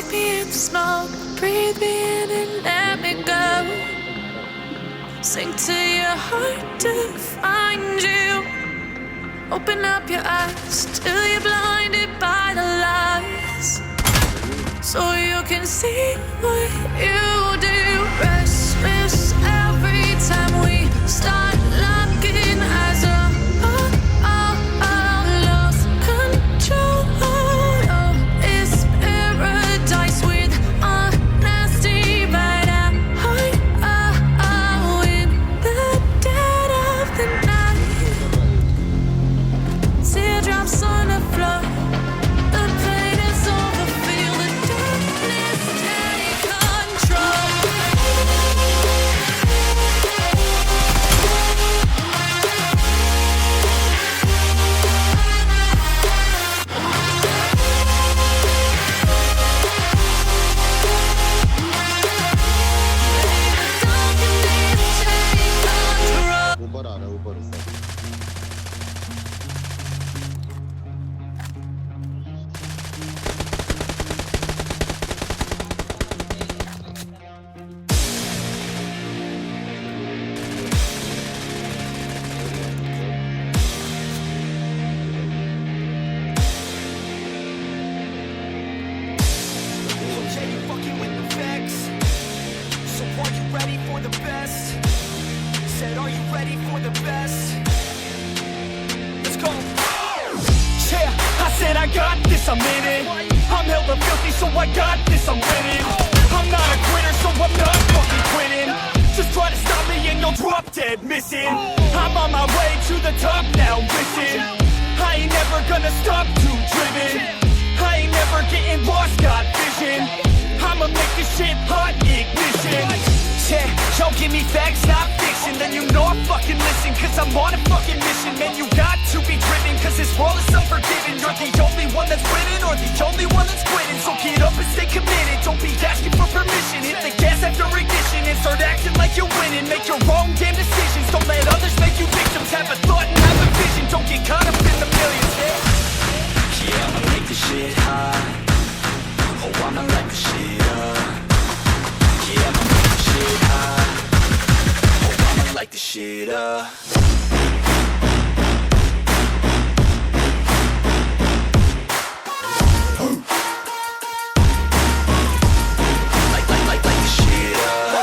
Take me in the smoke, breathe me in and let me go. Sink to your heart to find you. Open up your eyes till you're blinded by the lies, so you can see what you do. Restless every time we start looking as a lost control. Oh, it's paradise with honesty, but I'm in the dead of the night. Teardrops on the floor. The pain is over. Feel the darkness take control. ऊपर आ रहा है ऊपर ऊपर Yeah, you fucking with the facts. So are you ready for the best? Said, are you ready for the best? Let's go. Yeah, I said I got this, I'm in it. I'm hella filthy, so I got this, I'm winning. I'm not a quitter, so I'm not fucking quitting. Just try to stop me and you'll drop dead missing. I'm on my way to the top now, listen. I ain't never gonna stop, too driven. I ain't never getting lost, got vision. I'ma make this shit hot, ignition. Yeah, yo, give me facts, not fiction. Then you know I fucking listen, cause I'm on a fucking mission. Man, you got to be driven, cause this world is unforgiving. You're the only one that's winning, or the only one that's quitting. So get up and stay committed, don't be asking for permission. Hit the gas after ignition and start acting like you're winning. Make your own damn decisions, don't let others make you victims. Have a thought and have a vision, don't get caught up in the millions. Yeah, I'ma make this shit hot. Oh, I'ma light the shit up. Yeah, I'ma make this shit hot. Oh, I'ma light the shit up. Light the shit up.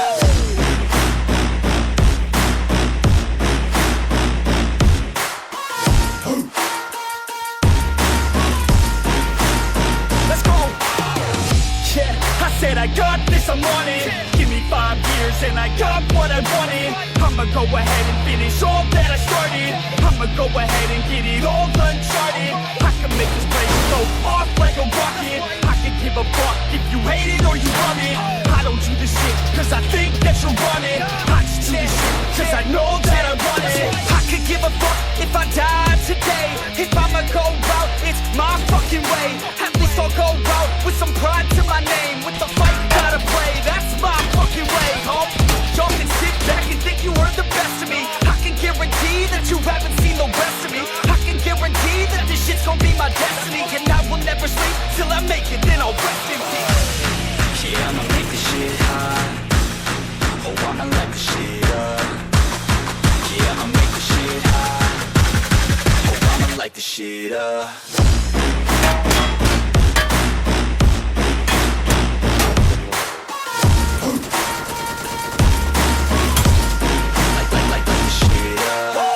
Let's go. Yeah, I said I got this, I'm on it. Give me 5 years and I got what I wanted. I'ma go ahead and finish all that I started. I'ma go ahead and get it all uncharted. I can make this place go off like a rocket. I can give a fuck if you hate it or you love it. I don't do this shit cause I think that you're running. I just do this shit cause I know that I want it. I could give a fuck if I die today. If I'ma go out, it's my fucking way. At least I'll go out with some pride to my name. With the fight gotta play, that's my fucking way. Oh, y'all can sit back and think you are the best of me. I can guarantee that you haven't seen the rest of me. I can guarantee that this shit's gonna be my destiny. And I will never sleep till I make it, then I'll rest in peace. Yeah, I'ma make this shit hot. Oh, I'ma light the shit up. Yeah, I'ma make this shit hot. Oh, I'ma light the shit up. Light the shit up.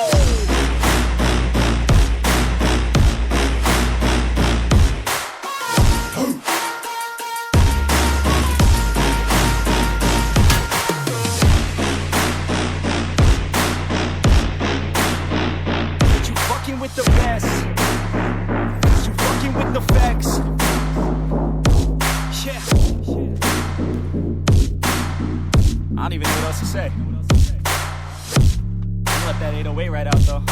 You fucking with the best. You fucking with the facts. Yeah. I don't even know what else to say. I'll let that 808 right out though.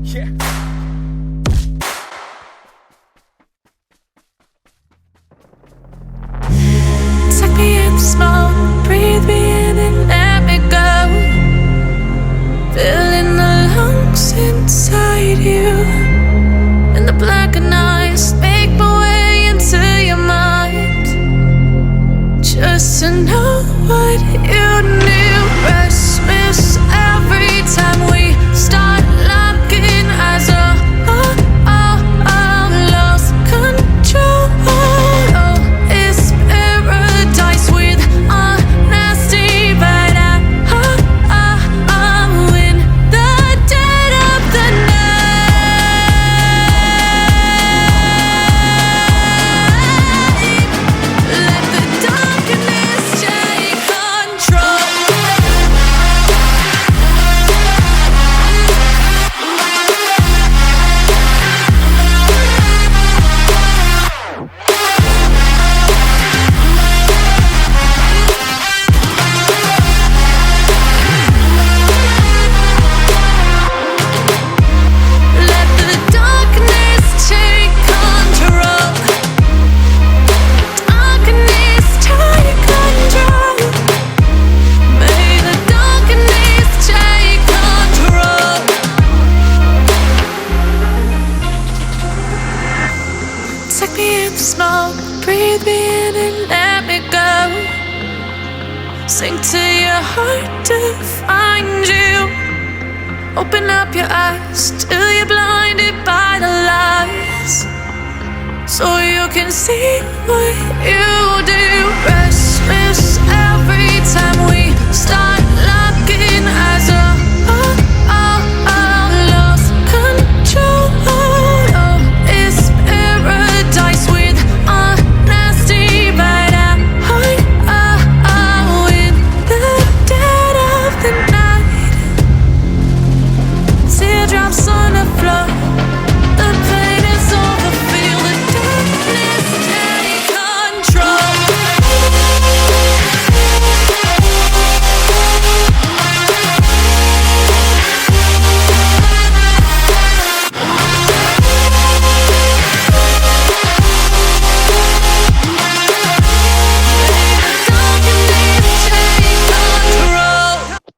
Yeah. Take me in the smoke, breathe me in and let me go. Filling the lungs inside you. In the blackened eyes, make my way into your mind. So breathe me in and let me go. Sink to your heart to find you. Open up your eyes till you're blinded by the lies, so you can see what you do.